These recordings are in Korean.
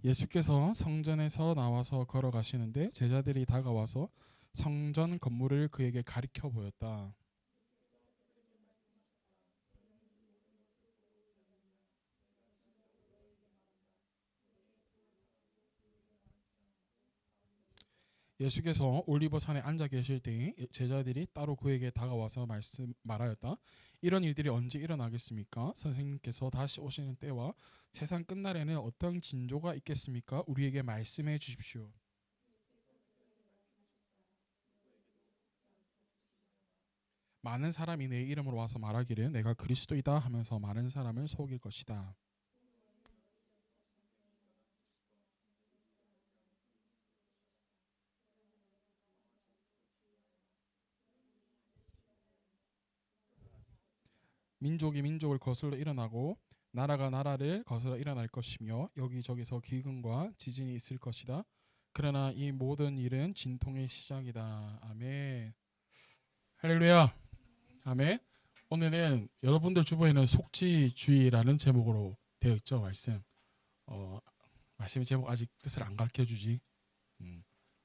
예수께서 성전에서 나와서 걸어가시는데 제자들이 다가와서 성전 건물을 그에게 가리켜 보였다. 예수께서 올리버산에 앉아 계실 때에 제자들이 따로 그에게 다가와서 말하였다. 이런 일들이 언제 일어나겠습니까? 선생님께서 다시 오시는 때와 세상 끝날에는 어떤 징조가 있겠습니까? 우리에게 말씀해 주십시오. 많은 사람이 내 이름으로 와서 말하기를 내가 그리스도이다 하면서 많은 사람을 속일 것이다. 민족이 민족을 거슬러 일어나고 나라가 나라를 거슬러 일어날 것이며 여기저기서 기근과 지진이 있을 것이다. 그러나 이 모든 일은 진통의 시작이다. 아멘. 할렐루야. 아멘. 오늘은 여러분들 주변에는 속지주의라는 제목으로 되어 있죠. 말씀. 말씀의 제목 아직 뜻을 안 가르쳐 주지.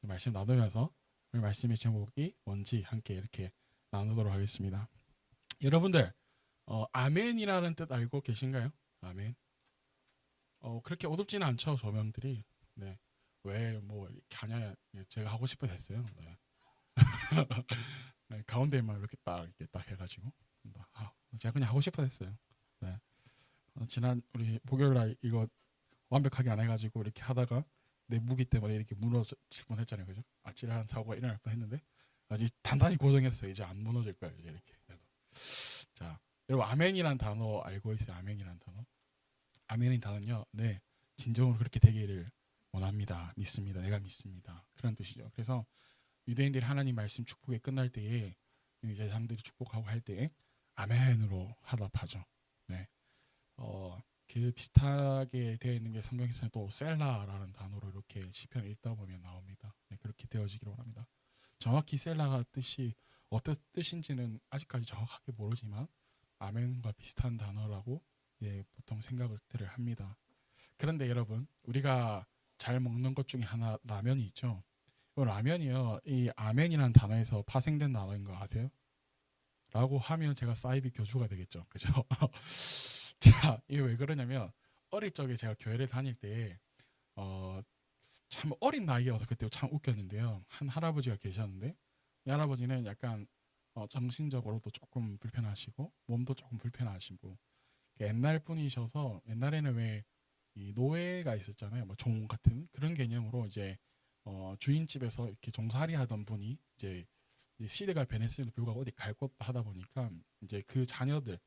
말씀 나누면서 말씀의 제목이 뭔지 함께 이렇게 나누도록 하겠습니다. 여러분들 아멘이라는 뜻 알고 계신가요? 아멘. 그렇게 어둡지는 않죠, 조명들이. 네. 왜 뭐 이렇게 하냐? 제가 하고 싶어서 했어요. 네. 네, 가운데만 이렇게 딱 해가지고 제가 그냥 하고 싶어서 했어요. 네. 지난 우리 목요일날 이거 완벽하게 안 해가지고 이렇게 하다가 내 무기 때문에 이렇게 무너질 뻔했잖아요, 그죠? 아찔한 사고가 일어날 뻔했는데 아직 단단히 고정했어요. 이제 안 무너질 거예요, 이제 이렇게. 자, 여러분 아멘이란 단어 알고 있어요? 아멘이란 단어. 아멘인 단어는요. 네. 진정으로 그렇게 되기를 원합니다. 믿습니다. 내가 믿습니다. 그런 뜻이죠. 그래서 유대인들이 하나님 말씀 축복이 끝날 때에 이제 사람들이 축복하고 할 때에 아멘으로 화답하죠. 네. 그 비슷하게 되어 있는 게 성경에서는 또 셀라라는 단어로 이렇게 시편 읽다 보면 나옵니다. 네, 그렇게 되어지기를 원합니다. 정확히 셀라가 뜻이 어떤 뜻인지는 아직까지 정확하게 모르지만 아멘과 비슷한 단어라고 보통 생각을 합니다. 그런데 여러분, 우리가 잘 먹는 것 중에 하나 라면이 있죠. 이 라면이요, 이 아멘이라는 단어에서 파생된 단어인 거 아세요? 라고 하면 제가 사이비 교주가 되겠죠, 그죠? 자, 이게 왜 그러냐면 어릴 적에 제가 교회를 다닐 때 참 어린 나이여서 그때 참 웃겼는데요. 한 할아버지가 계셨는데 이 할아버지는 약간 정신적으로도 조금 불편하시고 몸도 조금 불편하시고 옛날 분이셔서 옛날에는 왜 이 노예가 있었잖아요. 뭐 종 같은 그런 개념으로 이제 주인집에서 이렇게 종살이 하던 분이 이제 시대가 변했음에도 불구하고 어디 갈 곳도 하다 보니까 이제 그 자녀들,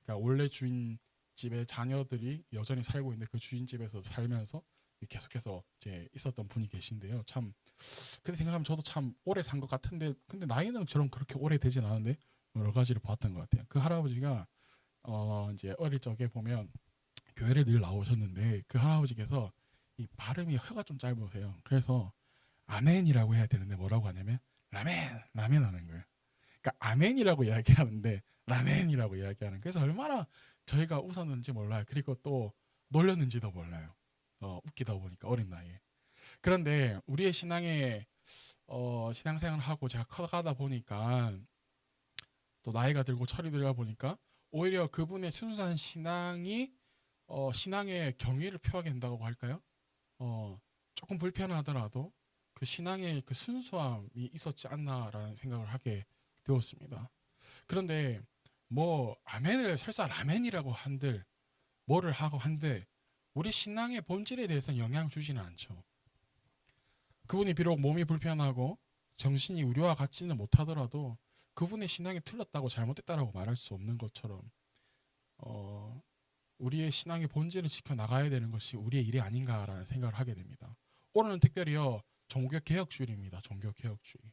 그러니까 원래 주인집의 자녀들이 여전히 살고 있는데 그 주인집에서 살면서 계속해서 이제 있었던 분이 계신데요. 참 그때 생각하면 저도 참 오래 산 것 같은데 근데 나이는 저런 그렇게 오래 되진 않은데 여러 가지를 봤던 것 같아요. 그 할아버지가 이제 어릴 적에 보면 교회를 늘 나오셨는데 그 할아버지께서 이 발음이 혀가 좀 짧으세요. 그래서 아멘이라고 해야 되는데 뭐라고 하냐면 라멘 하는 거예요. 그러니까 아멘이라고 이야기하는데 라멘이라고 이야기하는. 그래서 얼마나 저희가 웃었는지 몰라요. 그리고 또 놀렸는지도 몰라요. 웃기다 보니까 어린 나이에. 그런데 우리의 신앙생활을 하고 제가 커가다 보니까 또 나이가 들고 철이 들다 보니까 오히려 그분의 순수한 신앙이 신앙의 경위를 표하게 된다고 할까요? 조금 불편하더라도 그 신앙의 그 순수함이 있었지 않나라는 생각을 하게 되었습니다. 그런데 뭐 아멘을 설사 라멘이라고 한들 뭐를 하고 한들 우리 신앙의 본질에 대해서는 영향 주지는 않죠. 그분이 비록 몸이 불편하고 정신이 우리와 같지는 못하더라도 그분의 신앙이 틀렸다고 잘못됐다라고 말할 수 없는 것처럼 어, 우리의 신앙의 본질을 지켜나가야 되는 것이 우리의 일이 아닌가라는 생각을 하게 됩니다. 오늘은 특별히요 종교개혁주의입니다. 종교개혁주의.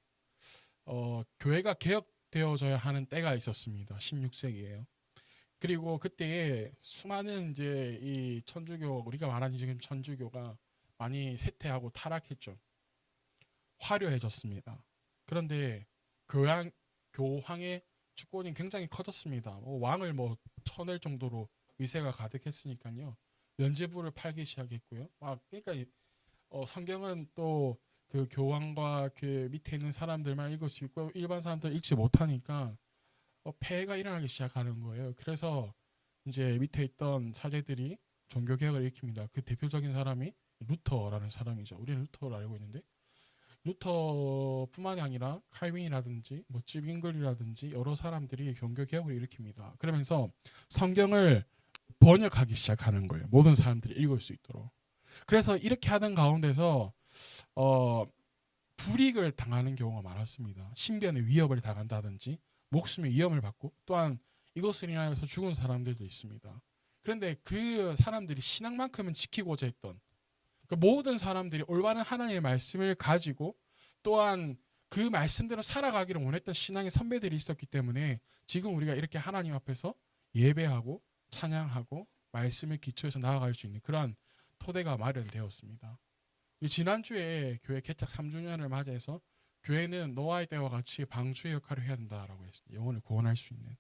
교회가 개혁되어져야 하는 때가 있었습니다. 16세기에요. 그리고 그때에 수많은 이제 이 천주교, 우리가 말하는 지금 천주교가 많이 쇠퇴하고 타락했죠. 화려해졌습니다. 그런데 교황의 주권이 굉장히 커졌습니다. 왕을 뭐 쳐낼 정도로 위세가 가득했으니까요. 면죄부를 팔기 시작했고요. 그러니까 성경은 또 그 교황과 그 밑에 있는 사람들만 읽을 수 있고 일반 사람들 읽지 못하니까 폐해가 일어나기 시작하는 거예요. 그래서 이제 밑에 있던 사제들이 종교 개혁을 일으킵니다. 그 대표적인 사람이 루터라는 사람이죠. 우리는 루터를 알고 있는데 루터뿐만이 아니라 칼빈이라든지 뭐 찌빙글이라든지 여러 사람들이 종교 개혁을 일으킵니다. 그러면서 성경을 번역하기 시작하는 거예요. 모든 사람들이 읽을 수 있도록. 그래서 이렇게 하는 가운데서 불이익을 당하는 경우가 많았습니다. 신변의 위협을 당한다든지 목숨의 위험을 받고 또한 이것을 인하여서 죽은 사람들도 있습니다. 그런데 그 사람들이 신앙만큼은 지키고자 했던 그 모든 사람들이 올바른 하나님의 말씀을 가지고 또한 그 말씀대로 살아가기를 원했던 신앙의 선배들이 있었기 때문에 지금 우리가 이렇게 하나님 앞에서 예배하고 찬양하고 말씀을 기초해서 나아갈 수 있는 그러한 토대가 마련되었습니다. 지난주에 교회 개척 3주년을 맞이해서 교회는 노아의 때와 같이 방주의 역할을 해야 된다라고 했습니다. 영혼을 구원할 수 있는.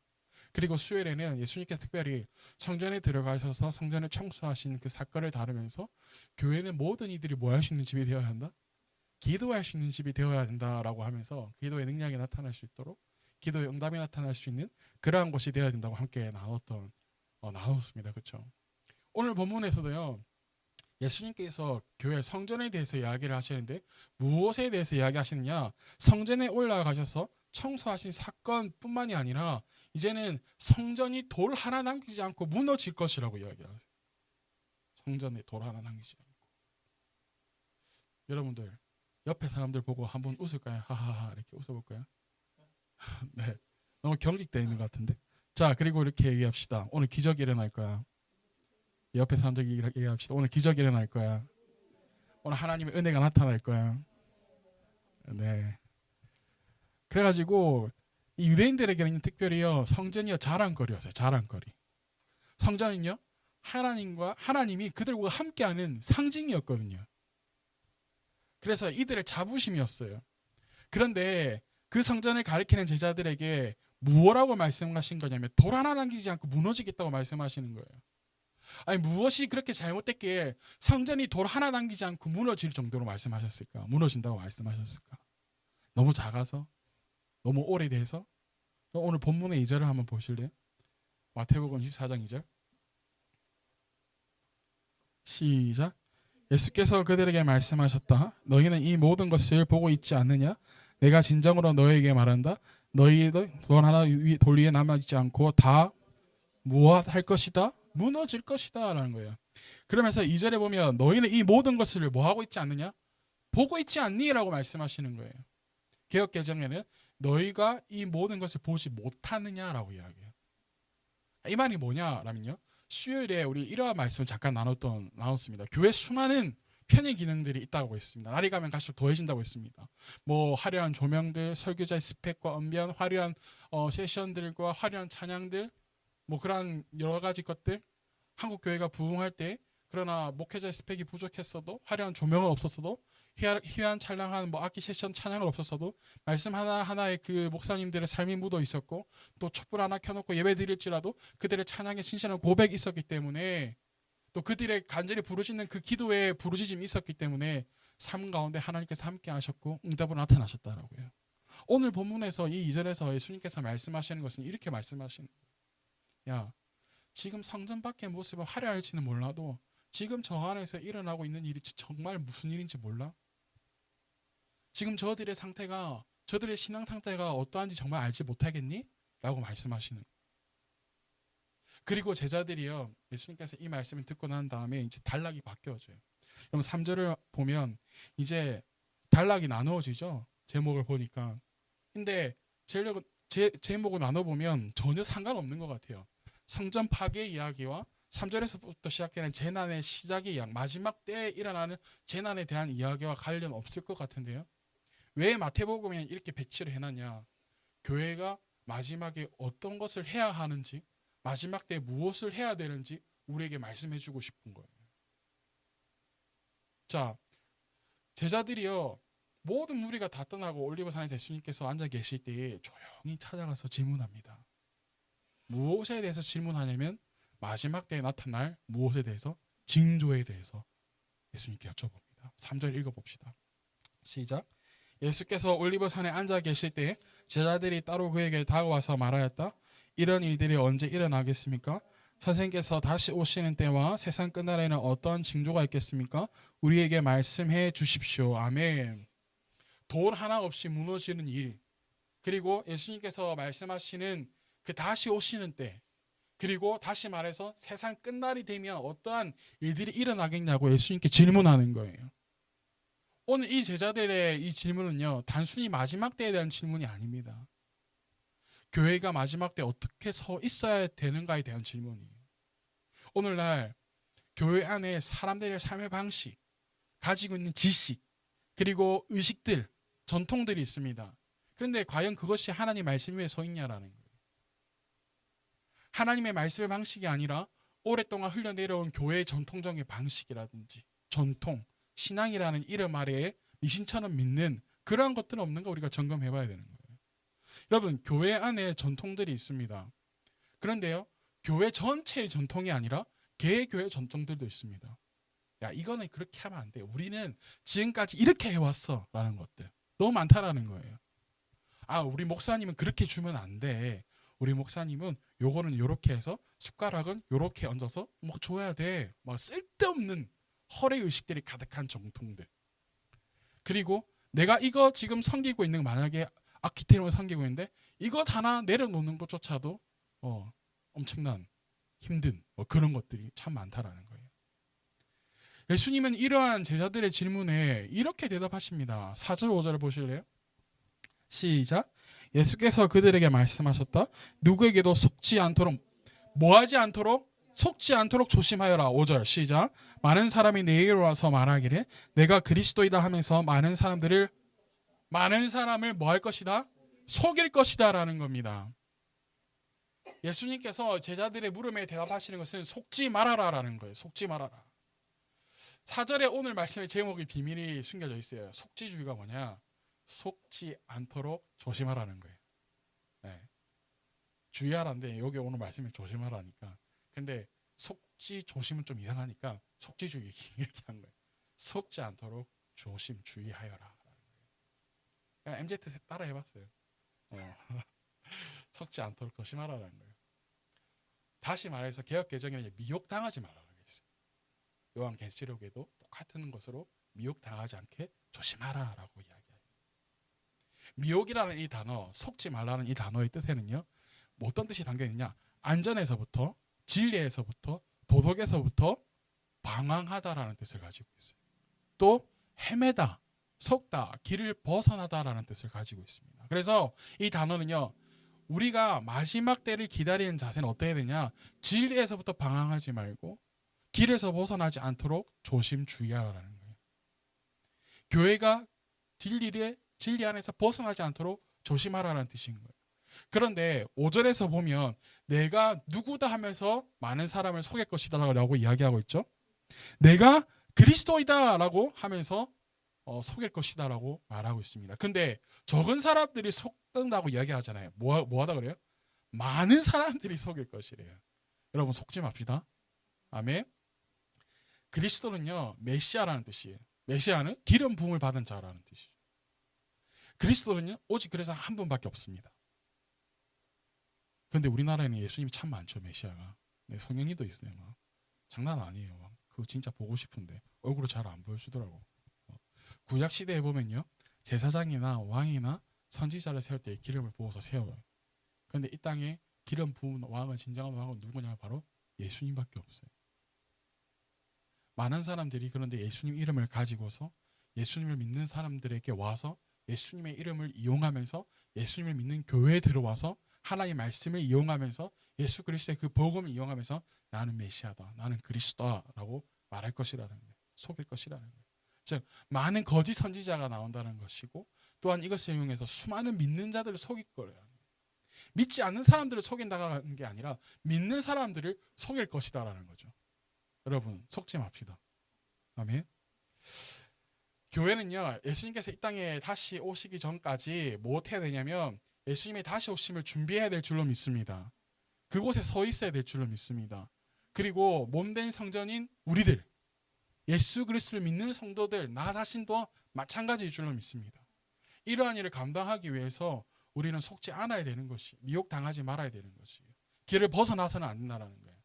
그리고 수요일에는 예수님께서 특별히 성전에 들어가셔서 성전을 청소하신 그 사건을 다루면서 교회는 모든 이들이 뭐 할 수 있는 집이 되어야 한다? 기도할 수 있는 집이 되어야 된다라고 하면서 기도의 능력이 나타날 수 있도록 기도의 응답이 나타날 수 있는 그러한 곳이 되어야 된다고 함께 나눴습니다. 그렇죠? 오늘 본문에서도요. 예수님께서 교회 성전에 대해서 이야기를 하시는데 무엇에 대해서 이야기하시느냐? 성전에 올라가셔서 청소하신 사건뿐만이 아니라 이제는 성전이 돌 하나 남기지 않고 무너질 것이라고 이야기를 하세요. 성전에 돌 하나 남기지 않고. 여러분들 옆에 사람들 보고 한번 웃을까요? 하하하 이렇게 웃어볼까요? 네, 너무 경직되어 있는 것 같은데. 자, 그리고 이렇게 얘기합시다. 오늘 기적이 일어날 거야. 옆에 사람들 얘기합시다. 오늘 기적이 일어날 거야. 오늘 하나님의 은혜가 나타날 거야. 네. 그래가지고 이 유대인들에게는 특별히요 성전이요 자랑거리였어요. 자랑거리. 성전은요 하나님이 그들과 함께하는 상징이었거든요. 그래서 이들의 자부심이었어요. 그런데 그 성전을 가리키는 제자들에게 무엇라고 말씀하신 거냐면 돌 하나 남기지 않고 무너지겠다고 말씀하시는 거예요. 아니 무엇이 그렇게 잘못됐기에 성전이 돌 하나 남기지 않고 무너질 정도로 말씀하셨을까? 무너진다고 말씀하셨을까? 너무 작아서? 너무 오래돼서? 오늘 본문의 2절을 한번 보실래요? 마태복음 14장 2절 시작. 예수께서 그들에게 말씀하셨다. 너희는 이 모든 것을 보고 있지 않느냐? 내가 진정으로 너희에게 말한다. 너희도 돌 하나 돌 위에 남아있지 않고 다 무엇 할 것이다? 무너질 것이다 라는 거예요. 그러면서 2절에 보면 너희는 이 모든 것을 뭐 하고 있지 않느냐? 보고 있지 않니? 라고 말씀하시는 거예요. 개역개정에는 너희가 이 모든 것을 보지 못하느냐라고 이야기해요. 이 말이 뭐냐라면요. 수요일에 우리 이러한 말씀을 잠깐 나눴습니다. 교회 수많은 편의 기능들이 있다고 했습니다. 날이 가면 갈수록 더해진다고 했습니다. 뭐 화려한 조명들, 설교자의 스펙과 언변, 화려한 세션들과 화려한 찬양들, 뭐 그런 여러 가지 것들. 한국 교회가 부흥할 때 그러나 목회자의 스펙이 부족했어도 화려한 조명은 없었어도 희한 찬란한 뭐 악기 세션 찬양은 없었어도 말씀 하나하나에 그 목사님들의 삶이 묻어 있었고 또 촛불 하나 켜놓고 예배 드릴지라도 그들의 찬양에 진실한 고백이 있었기 때문에 또 그들의 간절히 부르짖는 그 기도에 부르짖음이 있었기 때문에 삶 가운데 하나님께서 함께 하셨고 응답으로 나타나셨다라고요. 오늘 본문에서 이 2절에서 예수님께서 말씀하시는 것은 이렇게 말씀하시는 거예요. 야, 지금 성전 밖의 모습은 화려할지는 몰라도 지금 저 안에서 일어나고 있는 일이 정말 무슨 일인지 몰라? 지금 저들의 상태가 저들의 신앙 상태가 어떠한지 정말 알지 못하겠니? 라고 말씀하시는. 그리고 제자들이요 예수님께서 이 말씀을 듣고 난 다음에 이제 단락이 바뀌어져요. 그럼 3절을 보면 이제 단락이 나누어지죠. 제목을 보니까. 근데 제목을 나눠보면 전혀 상관없는 것 같아요. 성전 파괴 이야기와 3절에서부터 시작되는 재난의 시작의 이야기, 마지막 때에 일어나는 재난에 대한 이야기와 관련 없을 것 같은데요. 왜 마태복음에 이렇게 배치를 해놨냐? 교회가 마지막에 어떤 것을 해야 하는지, 마지막 때 무엇을 해야 되는지 우리에게 말씀해주고 싶은 거예요. 자, 제자들이요 모든 무리가 다 떠나고 올리브산에 예수님께서 앉아 계실 때에 조용히 찾아가서 질문합니다. 무엇에 대해서 질문하냐면 마지막 때에 나타날 무엇에 대해서? 징조에 대해서 예수님께 여쭤봅니다. 3절 읽어봅시다. 시작. 예수께서 올리브산에 앉아 계실 때 제자들이 따로 그에게 다가와서 말하였다. 이런 일들이 언제 일어나겠습니까? 선생님께서 다시 오시는 때와 세상 끝날에는 어떤 징조가 있겠습니까? 우리에게 말씀해 주십시오. 아멘. 돈 하나 없이 무너지는 일, 그리고 예수님께서 말씀하시는 그 다시 오시는 때, 그리고 다시 말해서 세상 끝날이 되면 어떠한 일들이 일어나겠냐고 예수님께 질문하는 거예요. 오늘 이 제자들의 이 질문은요, 단순히 마지막 때에 대한 질문이 아닙니다. 교회가 마지막 때 어떻게 서 있어야 되는가에 대한 질문이에요. 오늘날 교회 안에 사람들의 삶의 방식, 가지고 있는 지식, 그리고 의식들, 전통들이 있습니다. 그런데 과연 그것이 하나님 말씀 위에 서 있냐라는 거예요. 하나님의 말씀의 방식이 아니라 오랫동안 흘러내려온 교회의 전통적인 방식이라든지 전통, 신앙이라는 이름 아래에 미신처럼 믿는 그러한 것들은 없는가 우리가 점검해 봐야 되는 거예요. 여러분, 교회 안에 전통들이 있습니다. 그런데요, 교회 전체의 전통이 아니라 개교회 전통들도 있습니다. 야, 이거는 그렇게 하면 안 돼. 우리는 지금까지 이렇게 해왔어 라는 것들 너무 많다라는 거예요. 아, 우리 목사님은 그렇게 주면 안 돼. 우리 목사님은 요거는 요렇게 해서 숟가락은 요렇게 얹어서 뭐 줘야 돼. 막 쓸데없는 허례 의식들이 가득한 정통들. 그리고 내가 이거 지금 섬기고 있는, 만약에 아키테론을 섬기고 있는데 이것 하나 내려놓는 것조차도 엄청난 힘든 그런 것들이 참 많다라는 거예요. 예수님은 이러한 제자들의 질문에 이렇게 대답하십니다. 4절 5절을 보실래요? 시작. 예수께서 그들에게 말씀하셨다. 누구에게도 속지 않도록, 뭐하지 않도록? 속지 않도록 조심하여라. 5절 시작. 많은 사람이 내게로 와서 말하기를 내가 그리스도이다 하면서 많은 사람을 뭐 할 것이다? 속일 것이다 라는 겁니다. 예수님께서 제자들의 물음에 대답하시는 것은 속지 말아라 라는 거예요. 속지 말아라. 4절에 오늘 말씀의 제목의 비밀이 숨겨져 있어요. 속지주의가 뭐냐? 속지 않도록 조심하라는 거예요. 네. 주의하라는데 여기 오늘 말씀에 조심하라니까. 근데 속지 조심은 좀 이상하니까 속지주의 이렇게 한 거예요. 속지 않도록 조심 주의하여라. 그냥 MZ 따라 해봤어요. 속지 않도록 조심하라는 거예요. 다시 말해서 개혁 개정에는 미혹당하지 말라고 했어요. 요한계시록에도 똑같은 것으로 미혹당하지 않게 조심하라라고 이야기해요. 미혹이라는 이 단어, 속지 말라는 이 단어의 뜻에는요, 뭐 어떤 뜻이 담겨 있느냐? 안전에서부터, 진리에서부터, 도덕에서부터 방황하다라는 뜻을 가지고 있어요. 또 헤매다, 속다, 길을 벗어나다라는 뜻을 가지고 있습니다. 그래서 이 단어는요, 우리가 마지막 때를 기다리는 자세는 어떻게 되냐? 진리에서부터 방황하지 말고 길에서 벗어나지 않도록 조심 주의하라는 거예요. 교회가 진리 안에서 벗어나지 않도록 조심하라는 뜻인 거예요. 그런데 5절에서 보면 내가 누구다 하면서 많은 사람을 속일 것이다 라고 이야기하고 있죠. 내가 그리스도이다 라고 하면서 속일 것이다 라고 말하고 있습니다. 근데 적은 사람들이 속는다고 이야기하잖아요. 뭐 하다 그래요? 많은 사람들이 속일 것이래요. 여러분, 속지 맙시다. 아멘. 그리스도는요, 메시아라는 뜻이에요. 메시아는 기름 부음을 받은 자라는 뜻이에요. 그리스도는요, 오직 그래서 한 분밖에 없습니다. 근데 우리나라에는 예수님이 참 많죠. 메시아가. 네, 성령님도 있어요. 막. 장난 아니에요. 막. 그거 진짜 보고 싶은데 얼굴을 잘 안 보여주더라고. 구약 시대에 보면요, 제사장이나 왕이나 선지자를 세울 때 기름을 부어서 세워요. 그런데 이 땅에 기름 부은 왕은, 진정한 왕은 누구냐? 바로 예수님밖에 없어요. 많은 사람들이 그런데 예수님 이름을 가지고서 예수님을 믿는 사람들에게 와서 예수님의 이름을 이용하면서 예수님을 믿는 교회에 들어와서 하나님의 말씀을 이용하면서 예수 그리스도의 그 복음을 이용하면서 나는 메시아다, 나는 그리스도다라고 말할 것이라는 거예요. 속일 것이라는 거예요. 즉, 많은 거짓 선지자가 나온다는 것이고, 또한 이것을 이용해서 수많은 믿는 자들을 속일 거예요. 믿지 않는 사람들을 속인다는 게 아니라 믿는 사람들을 속일 것이다라는 거죠. 여러분, 속지 맙시다. 아멘. 교회는요, 예수님께서 이 땅에 다시 오시기 전까지 뭐 해야 되냐면 예수님의 다시 오심을 준비해야 될 줄로 믿습니다. 그곳에 서 있어야 될 줄로 믿습니다. 그리고 몸된 성전인 우리들, 예수 그리스도를 믿는 성도들, 나 자신도 마찬가지일 줄로 믿습니다. 이러한 일을 감당하기 위해서 우리는 속지 않아야 되는 것이, 미혹당하지 말아야 되는 것이에요. 길을 벗어나서는 안 된다는 거예요.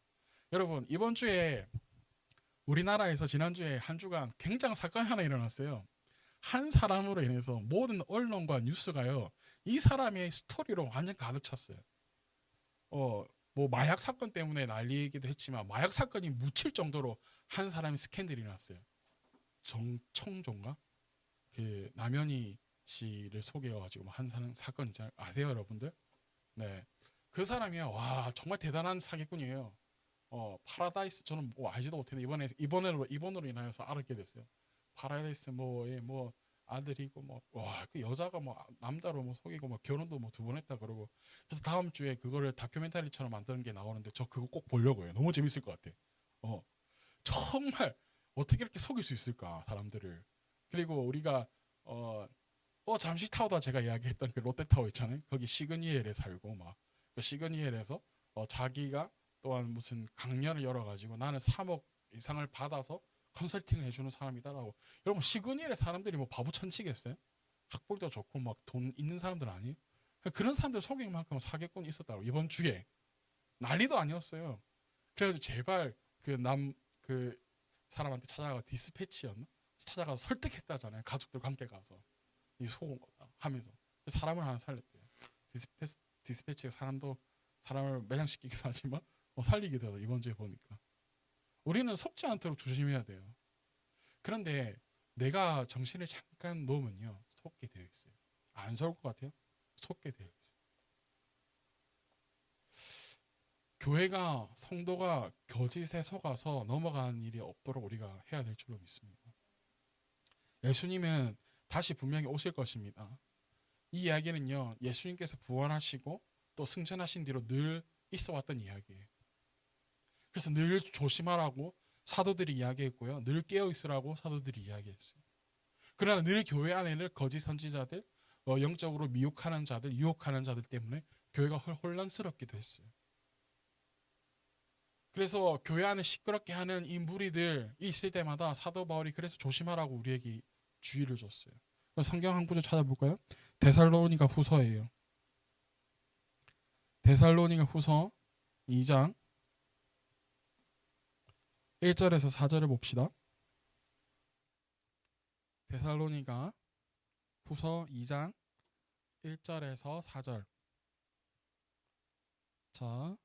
여러분, 이번 주에 우리나라에서 지난주에 한 주간 굉장한 사건이 하나 일어났어요. 한 사람으로 인해서 모든 언론과 뉴스가요, 이 사람의 스토리로 완전 가득 찼어요. 뭐 마약 사건 때문에 난리이기도 했지만 마약 사건이 묻힐 정도로 한 사람이 스캔들이 났어요. 정청조인가? 그 남현희 씨를 속여가지고 한 사건 있잖아요. 아세요, 여러분들? 네, 그 사람이요. 와, 정말 대단한 사기꾼이에요. 파라다이스, 저는 뭐 알지도 못했는데 이번으로 인하여서 알게 됐어요. 파라다이스 뭐 아들이고 그 여자가 뭐 남자로 뭐 속이고 뭐 결혼도 뭐 2번 했다 그러고. 그래서 다음 주에 그거를 다큐멘터리처럼 만드는 게 나오는데 저 그거 꼭 보려고 해요. 너무 재밌을 것 같아. 정말 어떻게 이렇게 속일 수 있을까 사람들을. 그리고 우리가 잠시 타워다 제가 이야기했던 그 롯데타워 있잖아요. 거기 시그니엘에 살고 막 그 시그니엘에서 자기가 또한 무슨 강연을 열어가지고 나는 3억 이상을 받아서 컨설팅을 해주는 사람이다라고. 여러분, 시그니엘의 사람들이 뭐 바보 천치겠어요? 학벌도 좋고 막 돈 있는 사람들 아니에요? 그런 사람들 속일 만큼 사기꾼이 있었다고. 이번 주에 난리도 아니었어요. 그래가지고 제발 그 사람한테 찾아가 디스패치였나? 찾아가서 설득했다잖아요. 가족들과 함께 가서 이 속은 거다 하면서 사람을 하나 살렸대요. 디스패치가 사람을 매장시키기도 하지만 살리기도 하고. 이번 주에 보니까 우리는 속지 않도록 조심해야 돼요. 그런데 내가 정신을 잠깐 놓으면요, 속게 되어 있어요. 안 속을 것 같아요? 속게 되어 있어요. 교회가, 성도가 거짓에 속아서 넘어가는 일이 없도록 우리가 해야 될 줄로 믿습니다. 예수님은 다시 분명히 오실 것입니다. 이 이야기는요, 예수님께서 부활하시고 또 승천하신 뒤로 늘 있어 왔던 이야기예요. 그래서 늘 조심하라고 사도들이 이야기했고요, 늘 깨어 있으라고 사도들이 이야기했어요. 그러나 늘 교회 안에는 거짓 선지자들, 영적으로 미혹하는 자들, 유혹하는 자들 때문에 교회가 혼란스럽기도 했어요. 그래서 교회 안에 시끄럽게 하는 이 무리들이 있을 때마다 사도 바울이 그래서 조심하라고 우리에게 주의를 줬어요. 성경 한 구절 찾아볼까요? 데살로니가 후서예요. 데살로니가 후서 2장 1절에서 4절을 봅시다. 데살로니가 후서 2장 1절에서 4절. 자,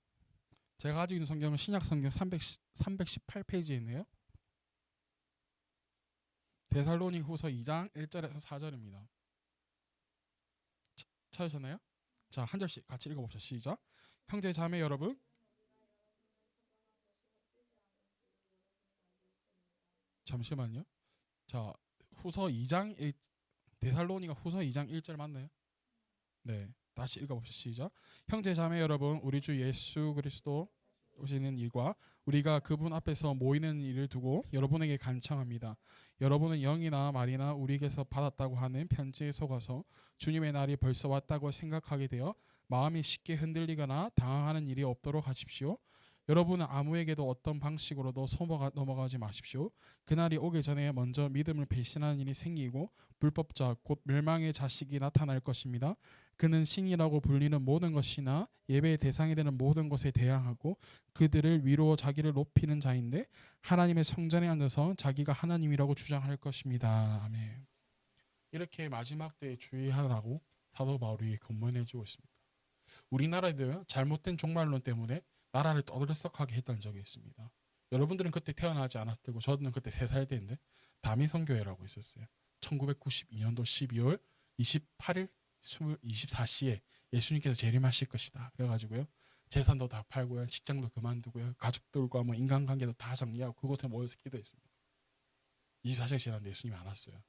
제가 가지고 있는 성경은 신약 성경 318페이지에 있네요. 데살로니 후서 2장 1절에서 4절입니다. 찾으셨나요? 자, 한 절씩 같이 읽어봅시다. 시작. 형제 자매 여러분, 잠시만요. 자, 후서 2장 1, 데살로니가 후서 2장 1절 맞나요? 네, 다시 읽어봅시다. 시작. 형제 자매 여러분, 우리 주 예수 그리스도 오시는 일과 우리가 그분 앞에서 모이는 일을 두고 여러분에게 간청합니다. 여러분은 영이나 말이나 우리에게서 받았다고 하는 편지에 속아서 주님의 날이 벌써 왔다고 생각하게 되어 마음이 쉽게 흔들리거나 당황하는 일이 없도록 하십시오. 여러분은 아무에게도 어떤 방식으로도 넘어가지 마십시오. 그날이 오기 전에 먼저 믿음을 배신하는 일이 생기고 불법자 곧 멸망의 자식이 나타날 것입니다. 그는 신이라고 불리는 모든 것이나 예배의 대상이 되는 모든 것에 대항하고 그들을 위로 자기를 높이는 자인데 하나님의 성전에 앉아서 자기가 하나님이라고 주장할 것입니다. 아멘. 이렇게 마지막 때에 주의하라고 사도 바울이 권면해주고 있습니다. 우리나라에도 잘못된 종말론 때문에 나라를 떠들썩하게 했던 적이 있습니다. 여러분들은 그때 태어나지 않았을 테고 저는 그때 3살 때인데 다미성교회라고 있었어요. 1992년도 12월 28일 24시에 예수님께서 재림하실 것이다. 그래가지고요, 재산도 다 팔고요, 직장도 그만두고요, 가족들과 뭐 인간관계도 다 정리하고 그곳에 모여서 기도했습니다. 24시가 지났는데 예수님이 안 왔어요.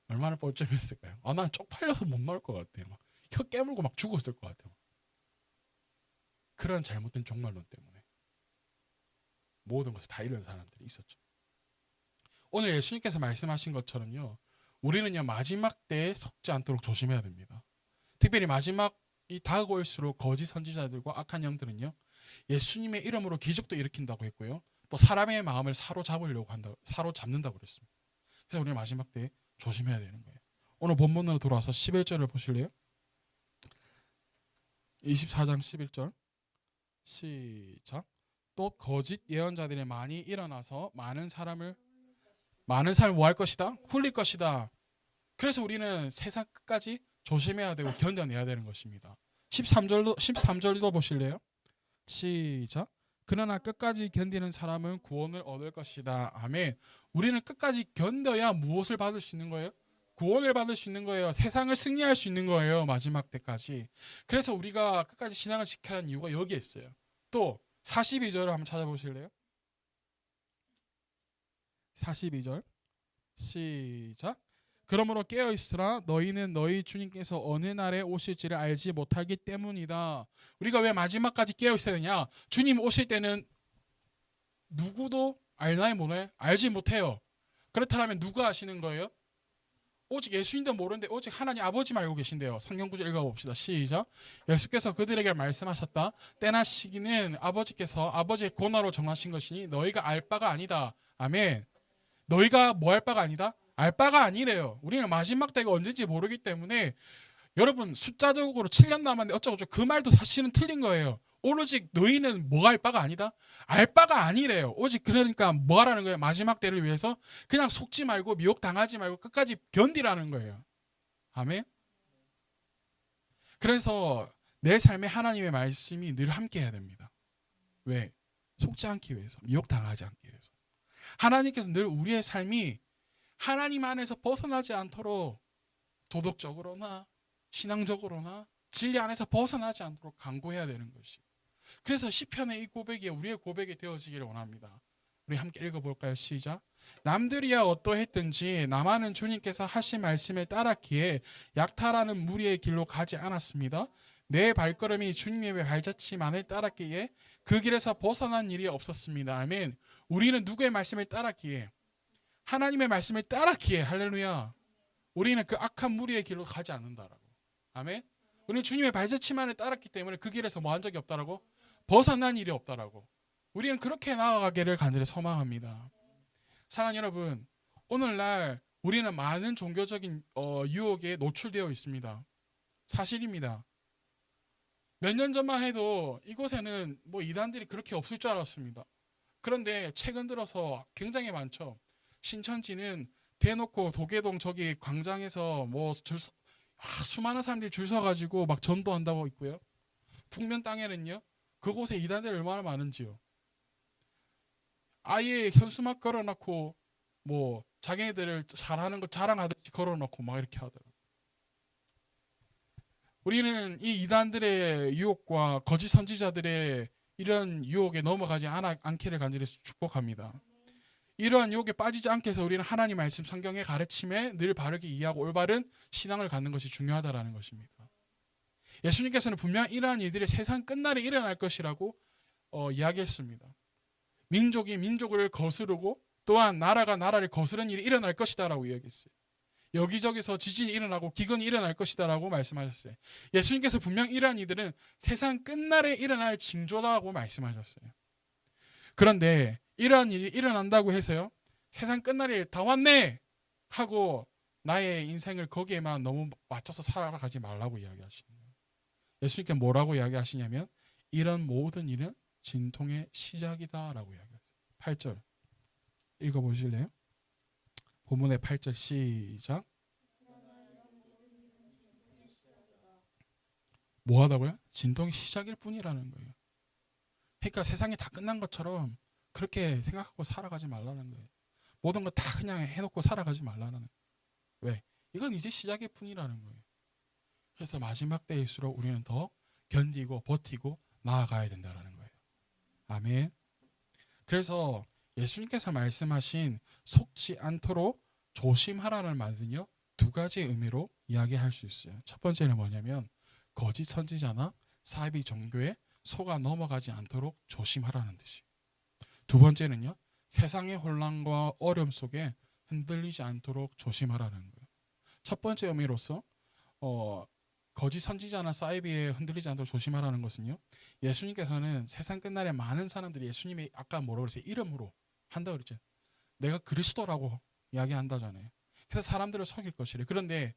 얼마나 뻘쭘했을까요? 난 쪽팔려서 못 나올 것 같아요. 막 혀 깨물고 막 죽었을 것 같아요. 그런 잘못된 종말론 때문에 모든 것을 다 잃은 사람들이 있었죠. 오늘 예수님께서 말씀하신 것처럼요, 우리는요 마지막 때에 속지 않도록 조심해야 됩니다. 특별히 마지막이 다가올수록 거짓 선지자들과 악한 영들은요 예수님의 이름으로 기적도 일으킨다고 했고요. 또 사람의 마음을 사로잡으려고 한다, 사로잡는다고 그랬습니다. 그래서 우리는 마지막 때에 조심해야 되는 거예요. 오늘 본문으로 돌아와서 11절을 보실래요? 24장 11절 시작. 또 거짓 예언자들이 많이 일어나서 많은 사람을 뭐 할 것이다? 훌릴 것이다. 그래서 우리는 세상 끝까지 조심해야 되고 견뎌내야 되는 것입니다. 13절도 보실래요? 시작. 그러나 끝까지 견디는 사람은 구원을 얻을 것이다. 아멘. 우리는 끝까지 견뎌야 무엇을 받을 수 있는 거예요? 구원을 받을 수 있는 거예요. 세상을 승리할 수 있는 거예요. 마지막 때까지. 그래서 우리가 끝까지 신앙을 지켜야 하는 이유가 여기에 있어요. 또 42절을 한번 찾아보실래요? 42절 시작. 그러므로 깨어있으라. 너희는 너희 주님께서 어느 날에 오실지를 알지 못하기 때문이다. 우리가 왜 마지막까지 깨어있어야 되냐? 주님 오실 때는 누구도 알나요 모르나요? 알지 못해요. 그렇다면 누가 아시는 거예요? 오직 예수님도 모르는데 오직 하나님 아버지만 알고 계신대요. 성경 구절 읽어봅시다. 시작. 예수께서 그들에게 말씀하셨다. 때나 시기는 아버지께서 아버지의 권하로 정하신 것이니 너희가 알 바가 아니다. 아멘. 너희가 뭐 할 바가 아니다? 알 바가 아니래요. 우리는 마지막 때가 언제인지 모르기 때문에 여러분 숫자적으로 7년 남았는데 어쩌고저쩌고 그 말도 사실은 틀린 거예요. 오로지 너희는 뭐 할 바가 아니다? 알 바가 아니래요. 오직 그러니까 뭐 하라는 거예요? 마지막 때를 위해서 그냥 속지 말고 미혹당하지 말고 끝까지 견디라는 거예요. 아멘. 그래서 내 삶에 하나님의 말씀이 늘 함께 해야 됩니다. 왜? 속지 않기 위해서, 미혹당하지 않기 위해서. 하나님께서 늘 우리의 삶이 하나님 안에서 벗어나지 않도록 도덕적으로나 신앙적으로나 진리 안에서 벗어나지 않도록 강구해야 되는 것이. 그래서 시편의 이 고백이 우리의 고백이 되어지기를 원합니다. 우리 함께 읽어볼까요? 시작. 남들이야 어떠했든지 나만은 주님께서 하신 말씀을 따랐기에 약탈하는 무리의 길로 가지 않았습니다. 내 발걸음이 주님의 발자취만을 따랐기에 그 길에서 벗어난 일이 없었습니다. 아멘. 우리는 누구의 말씀을 따랐기에? 하나님의 말씀을 따랐기에. 할렐루야. 우리는 그 악한 무리의 길로 가지 않는다라고. 아멘. 우리는 주님의 발자취만을 따랐기 때문에 그 길에서 뭐 한 적이 없다라고? 벗어난 일이 없다라고. 우리는 그렇게 나아가기를 간절히 소망합니다. 사랑하는 여러분, 오늘날 우리는 많은 종교적인 유혹에 노출되어 있습니다. 사실입니다. 몇 년 전만 해도 이곳에는 뭐 이단들이 그렇게 없을 줄 알았습니다. 그런데 최근 들어서 굉장히 많죠. 신천지는 대놓고 도계동 저기 광장에서 뭐 수많은 사람들이 줄 서가지고 막 전도한다고 있고요. 북면 땅에는요, 그곳에 이단들이 얼마나 많은지요. 아예 현수막 걸어놓고 뭐 자기네들을 잘하는 거 자랑하듯이 걸어놓고 막 이렇게 하더라고요. 우리는 이 이단들의 유혹과 거짓 선지자들의 이런 유혹에 넘어가지 않기를 간절히 축복합니다. 이러한 유혹에 빠지지 않게 해서 우리는 하나님 말씀 성경의 가르침에 늘 바르게 이해하고 올바른 신앙을 갖는 것이 중요하다는 것입니다. 예수님께서는 분명 이러한 일들이 세상 끝날에 일어날 것이라고 이야기했습니다. 민족이 민족을 거스르고 또한 나라가 나라를 거스르는 일이 일어날 것이다 라고 이야기했어요. 여기저기서 지진이 일어나고 기근이 일어날 것이다 라고 말씀하셨어요. 예수님께서 분명 이러한 일들은 세상 끝날에 일어날 징조다라고 말씀하셨어요. 그런데 이러한 일이 일어난다고 해서요, 세상 끝날이 다 왔네 하고 나의 인생을 거기에만 너무 맞춰서 살아가지 말라고 이야기하시는 거예요. 예수님께 뭐라고 이야기하시냐면 이런 모든 일은 진통의 시작이다라고 이야기하세요. 8절 읽어보실래요? 본문의 8절 시작. 뭐 하다고요? 진통의 시작일 뿐이라는 거예요. 그러니까 세상이 다 끝난 것처럼 그렇게 생각하고 살아가지 말라는 거예요. 모든 거 다 그냥 해놓고 살아가지 말라는 거예요. 왜? 이건 이제 시작일 뿐이라는 거예요. 그래서 마지막 때일수록 우리는 더 견디고 버티고 나아가야 된다는 거예요. 아멘. 그래서 예수님께서 말씀하신 속지 않도록 조심하라는 말은요, 두 가지 의미로 이야기할 수 있어요. 첫 번째는 뭐냐면 거짓 선지자나 사이비 종교에 속아 넘어가지 않도록 조심하라는 뜻이에요. 두 번째는요, 세상의 혼란과 어려움 속에 흔들리지 않도록 조심하라는 거예요. 첫 번째 의미로서 거짓 선지자나 사이비에 흔들리지 않도록 조심하라는 것은요, 예수님께서는 세상 끝날에 많은 사람들이 예수님의 아까 뭐라고 그랬어요? 이름으로 한다고 그랬죠. 내가 그리스도라고 이야기한다잖아요. 그래서 사람들을 속일 것이래. 그런데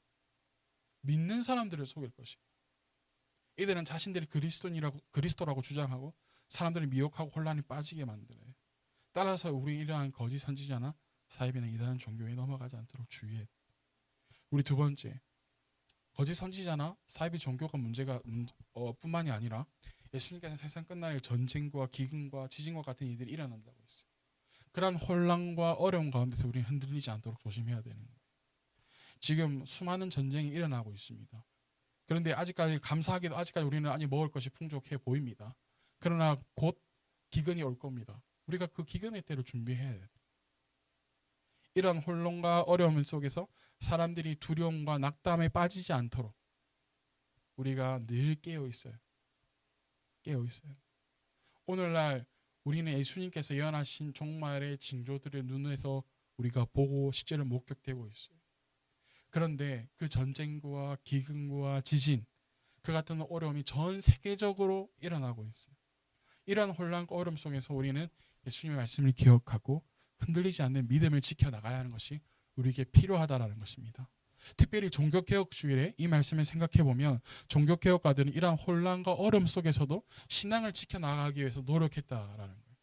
믿는 사람들을 속일 것이래. 이들은 자신들이 그리스도라고 주장하고 사람들을 미혹하고 혼란에 빠지게 만들어요. 따라서 우리 이러한 거짓 선지자나 사입이나 이단 종교에 넘어가지 않도록 주의해. 우리 두 번째, 거짓 선지자나 사이비 종교가 문제가 뿐만이 아니라 예수님께서 세상 끝날에 전쟁과 기근과 지진과 같은 일들이 일어난다고 했어요. 그러한 혼란과 어려움 가운데서 우리는 흔들리지 않도록 조심해야 되는 거예요. 지금 수많은 전쟁이 일어나고 있습니다. 그런데 아직까지 감사하게도 아직까지 우리는 아직 먹을 것이 풍족해 보입니다. 그러나 곧 기근이 올 겁니다. 우리가 그 기근의 때를 준비해야 돼요. 이런 혼란과 어려움 속에서 사람들이 두려움과 낙담에 빠지지 않도록 우리가 늘 깨어 있어요. 깨어 있어요. 오늘날 우리는 예수님께서 예언하신 종말의 징조들의 눈에서 우리가 보고 실제로 목격되고 있어요. 그런데 그 전쟁과 기근과 지진, 그 같은 어려움이 전 세계적으로 일어나고 있어요. 이러한 혼란과 어려움 속에서 우리는 예수님의 말씀을 기억하고 흔들리지 않는 믿음을 지켜나가야 하는 것이 우리에게 필요하다라는 것입니다. 특별히 종교개혁주일에 이 말씀을 생각해보면 종교개혁가들은 이러한 혼란과 어려움 속에서도 신앙을 지켜나가기 위해서 노력했다라는 거예요.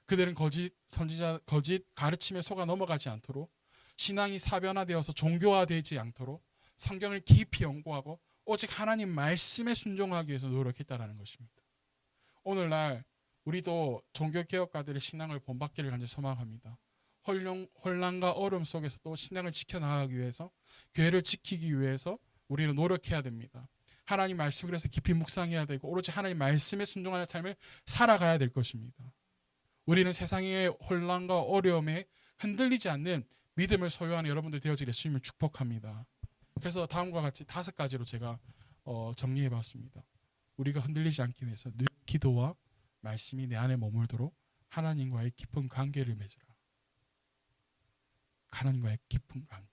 그들은 거짓 선지자, 거짓 가르침에 속아 넘어가지 않도록 신앙이 사변화되어서 종교화되지 않도록 성경을 깊이 연구하고 오직 하나님 말씀에 순종하기 위해서 노력했다라는 것입니다. 오늘날 우리도 종교개혁가들의 신앙을 본받기를 간절히 소망합니다. 혼란과 어려움 속에서도 신앙을 지켜나가기 위해서 교회를 지키기 위해서 우리는 노력해야 됩니다. 하나님 말씀을 그래서 깊이 묵상해야 되고 오로지 하나님 말씀에 순종하는 삶을 살아가야 될 것입니다. 우리는 세상의 혼란과 어려움에 흔들리지 않는 믿음을 소유하는 여러분들 되어지길 예수님을 축복합니다. 그래서 다음과 같이 5가지로 제가 정리해봤습니다. 우리가 흔들리지 않기 위해서 늘 기도와 말씀이 내 안에 머물도록 하나님과의 깊은 관계를 맺으라. 하나님과의 깊은 관계.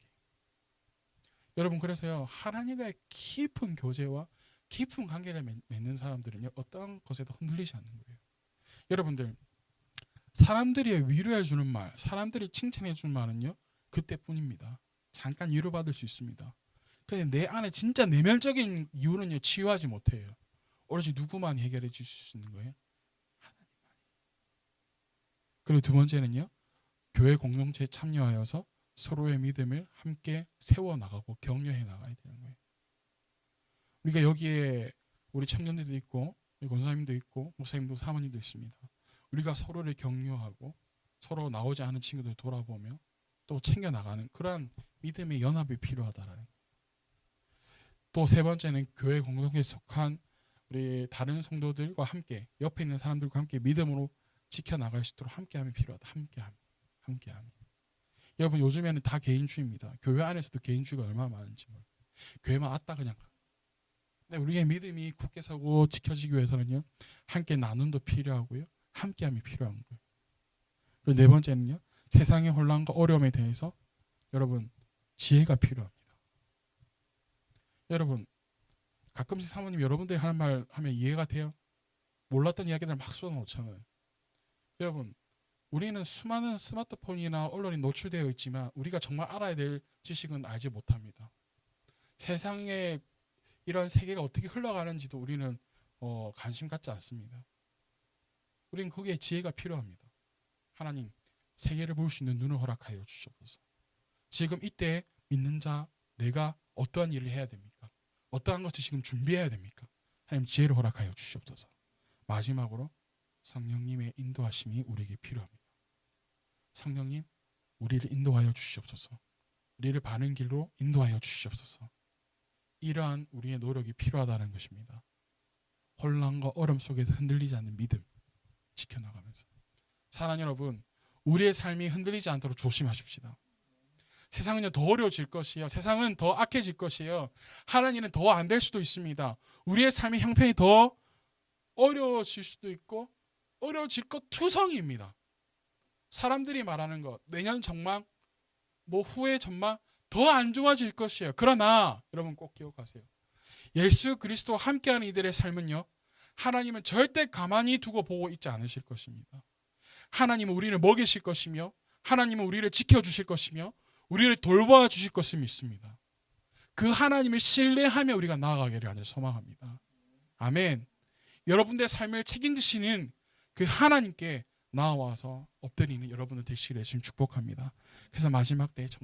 여러분, 그래서요, 하나님과의 깊은 교제와 깊은 관계를 맺는 사람들은요, 어떤 것에도 흔들리지 않는 거예요. 여러분들, 사람들이 위로해 주는 말, 사람들이 칭찬해 주는 말은요, 그때뿐입니다. 잠깐 위로받을 수 있습니다. 근데 내 안에 진짜 내면적인 이유는요, 치유하지 못해요. 오로지 누구만 해결해 주실 수 있는 거예요? 하나님만이. 그리고 두 번째는요, 교회 공동체에 참여하여서 서로의 믿음을 함께 세워나가고 격려해 나가야 되는 거예요. 우리가 여기에 우리 청년들도 있고 권사님도 있고 목사님도 사모님도 있습니다. 우리가 서로를 격려하고 서로 나오지 않은 친구들 돌아보며 또 챙겨나가는 그러한 믿음의 연합이 필요하다라는 거예요. 또 세 번째는 교회 공동체에 속한 우리 다른 성도들과 함께 옆에 있는 사람들과 함께 믿음으로 지켜나갈 수 있도록 함께함이 필요하다. 함께함. 여러분, 요즘에는 다 개인주의입니다. 교회 안에서도 개인주의가 얼마나 많은지 몰라요. 교회만 왔다 그냥. 근데 우리의 믿음이 굳게 서고 지켜지기 위해서는요, 함께 나눔도 필요하고요, 함께함이 필요한 거예요. 그리고 네 번째는요, 세상의 혼란과 어려움에 대해서 여러분 지혜가 필요합니다. 여러분, 가끔씩 사모님 여러분들이 하는 말 하면 이해가 돼요? 몰랐던 이야기들 막 쏟아놓잖아요. 여러분, 우리는 수많은 스마트폰이나 언론이 노출되어 있지만 우리가 정말 알아야 될 지식은 알지 못합니다. 세상에 이런 세계가 어떻게 흘러가는지도 우리는 관심 갖지 않습니다. 우리는 거기에 지혜가 필요합니다. 하나님, 세계를 볼 수 있는 눈을 허락하여 주시옵소서. 지금 이때 믿는 자 내가 어떠한 일을 해야 됩니까? 어떠한 것을 지금 준비해야 됩니까? 하나님, 지혜를 허락하여 주시옵소서. 마지막으로 성령님의 인도하심이 우리에게 필요합니다. 성령님, 우리를 인도하여 주시옵소서. 우리를 바른 길로 인도하여 주시옵소서. 이러한 우리의 노력이 필요하다는 것입니다. 혼란과 어려움 속에서 흔들리지 않는 믿음 지켜나가면서, 사랑하는 여러분, 우리의 삶이 흔들리지 않도록 조심하십시다. 세상은 더 어려워질 것이에요. 세상은 더 악해질 것이에요. 하나님은 더 안 될 수도 있습니다. 우리의 삶의 형편이 더 어려워질 수도 있고 어려워질 것 투성이입니다. 사람들이 말하는 것, 내년 전망, 후의 전망 더 안 좋아질 것이에요. 그러나 여러분 꼭 기억하세요. 예수 그리스도와 함께하는 이들의 삶은요, 하나님은 절대 가만히 두고 보고 있지 않으실 것입니다. 하나님은 우리를 먹이실 것이며 하나님은 우리를 지켜주실 것이며 우리를 돌봐 주실 것을 믿습니다. 그 하나님을 신뢰하며 우리가 나아가기를 간절히 소망합니다. 아멘. 여러분들의 삶을 책임지시는 그 하나님께 나아와서 엎드리는 여러분들 되시기를 주님 축복합니다. 그래서 마지막 때 정말